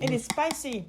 It is spicy.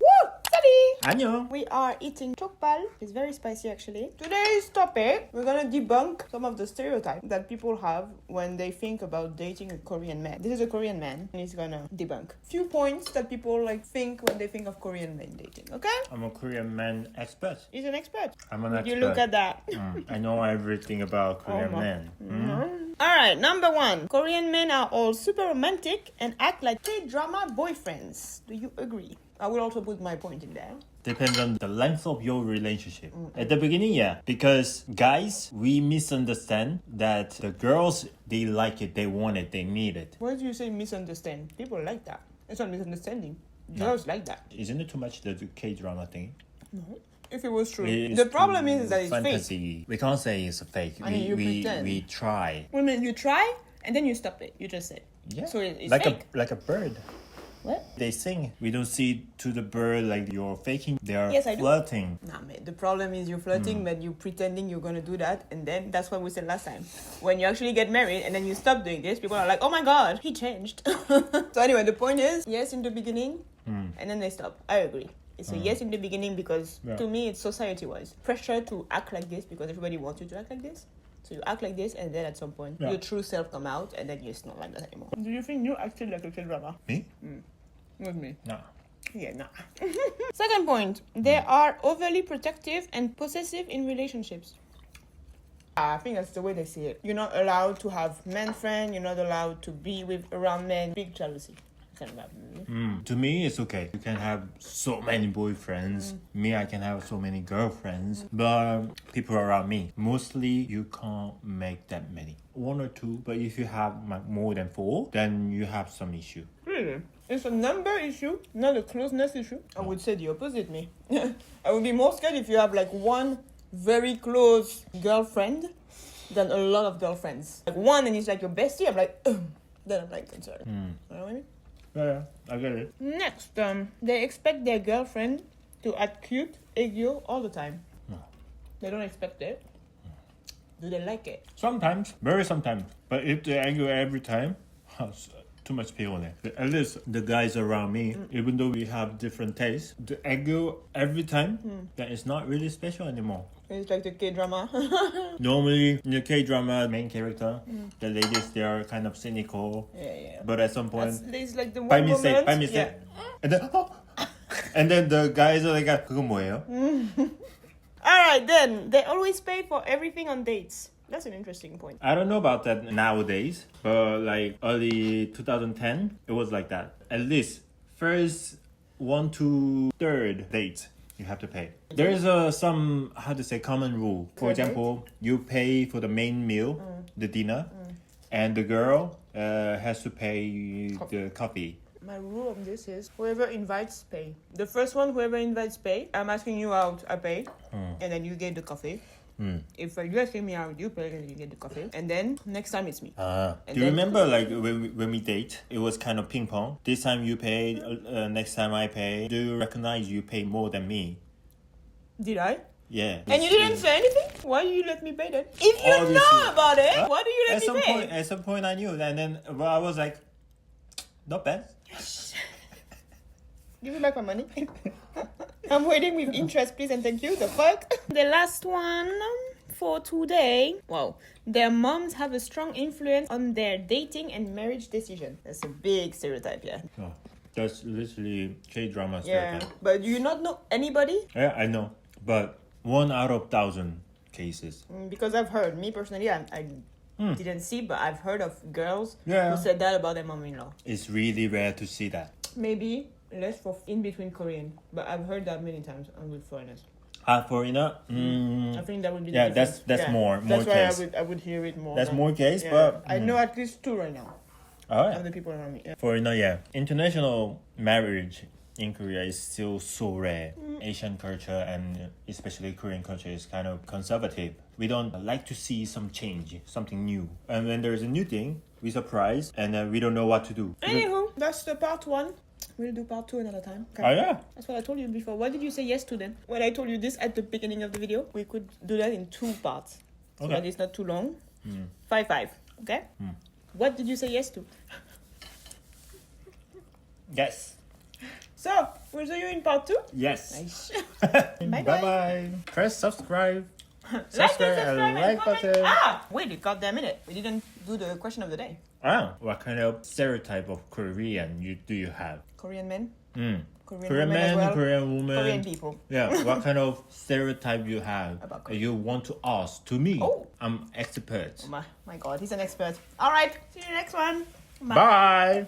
Woo! Salut! 안녕. We are eating chokbal. It's very spicy actually. Today's topic, we're gonna debunk some of the stereotypes that people have when they think about dating a Korean man. This is a Korean man and he's gonna debunk few points that people think when they think of Korean men dating, okay? I'm a Korean man expert. He's an expert. I'm an expert. You look at that. I know everything about Korean men. Alright, number 1. Korean men are all super romantic and act like K-drama boyfriends. Do you agree? I will also put my point in there. Depends on the length of your relationship. At the beginning, yeah. Because guys, we misunderstand that the girls, they like it, they want it, they need it. Why do you say misunderstand? People like that. It's not misunderstanding. Girls like that. Isn't it too much the K-drama thing? No. If it was true. It's The problem is that it's fantasy. fake. We can't say it's a fake. I mean, you pretend. We try. I mean, you try and then you stop it. You just said. Yeah. So it's like fake. like a bird. What? They sing. We don't see to the bird like you're faking. They are Yes, I do. flirting. Nah, man. The problem is you're flirting, but you're pretending you're gonna do that, and then that's what we said last time. When you actually get married and then you stop doing this, people are like, "Oh my God, he changed." So anyway, the point is, yes, in the beginning, and then they stop. I agree. It's a yes in the beginning because to me it's society-wise pressure to act like this because everybody wants you to act like this. So you act like this, and then at some point your true self come out, and then you're not like that anymore. Do you think you acted like a K-drama? Me? Not me. No. Yeah, nah. Second point, they are overly protective and possessive in relationships. I think that's the way they see it. You're not allowed to have men friends. You're not allowed to be around men. Big jealousy. To me, it's okay. You can have so many boyfriends. Me, I can have so many girlfriends. But people around me, mostly you can't make that many. 1 or 2. But if you have more than 4, then you have some issue. Really? It's a number issue, not a closeness issue. I would say the opposite, me. I would be more scared if you have like one very close girlfriend than a lot of girlfriends. Like one and it's like your bestie, I'm like, then I'm like concerned. You know what I mean? Yeah, I get it. Next, they expect their girlfriend to act cute, aegyo all the time. No. They don't expect it. Do they like it? Sometimes, very sometimes. But if they argue every time, too much people there. At least the guys around me, even though we have different tastes, the argue every time, that is not really special anymore. It's like the K-drama. Normally, in the K-drama, main character, the ladies, they are kind of cynical. Yeah. But at some point, It's like the one by mistake, moment. yeah. And then the guys are like, 그거 뭐예요? Alright then, they always pay for everything on dates. That's an interesting point. I don't know about that nowadays, but like early 2010, it was like that. At least first 1 to 3rd date, you have to pay. There is some, how to say, common rule. For example, you pay for the main meal, the dinner, and the girl has to pay the coffee. My rule on this is whoever invites pay. The first one, whoever invites pay. I'm asking you out, I pay, and then you get the coffee. If you ask me out, you pay and you get the coffee. And then next time it's me. Do you remember like when we date, it was kind of ping pong. This time you pay, next time I pay. Do you recognize you pay more than me? Did I? Yeah. And you didn't say anything? Why do you let me pay then? If you know about it, why do you let me pay? At some point I knew, and then I was like, not bad. Give me back my money. I'm waiting with interest, please, and thank you. The fuck? The last one for today. Wow. Their moms have a strong influence on their dating and marriage decision. That's a big stereotype, yeah. Oh, that's literally K-drama Yeah, stereotype. but do you not know anybody? Yeah, I know. But 1 out of 1,000 cases. Because I've heard, me personally, I didn't see, but I've heard of girls who Yeah. said that about their mom-in-law. It's really rare to see that. Maybe less for in-between Korean, but I've heard that many times with foreigners. Foreigner? I think that would be the Yeah, difference. that's more That's why case. I would hear it more. That's now. more case, Yeah. but... I know at least 2 right now Alright. of the people around me. Yeah. Foreigner, yeah. International marriage in Korea is still so rare. Asian culture and especially Korean culture is kind of conservative. We don't like to see some change, something new. And when there's a new thing, we surprise and we don't know what to do. Anywho, that's the part 1. We'll do part 2 another time. Okay? Oh yeah. That's what I told you before. What did you say yes to then? When I told you this at the beginning of the video, we could do that in 2 parts. So that it's not too long. 5-5. Okay? What did you say yes to? Yes. So, we'll see you in part 2. Yes. Nice. Bye bye. Press subscribe. Subscribe and and like comment. button. Wait a goddamn minute. We didn't do the question of the day. What kind of stereotype of Korean do you have? Korean men, Korean women man, as well. Korean woman. Korean people. Yeah, what kind of stereotype you have? About Korea. You want to ask to me? Oh. I'm expert. My God, he's an expert. All right, see you next one. Bye.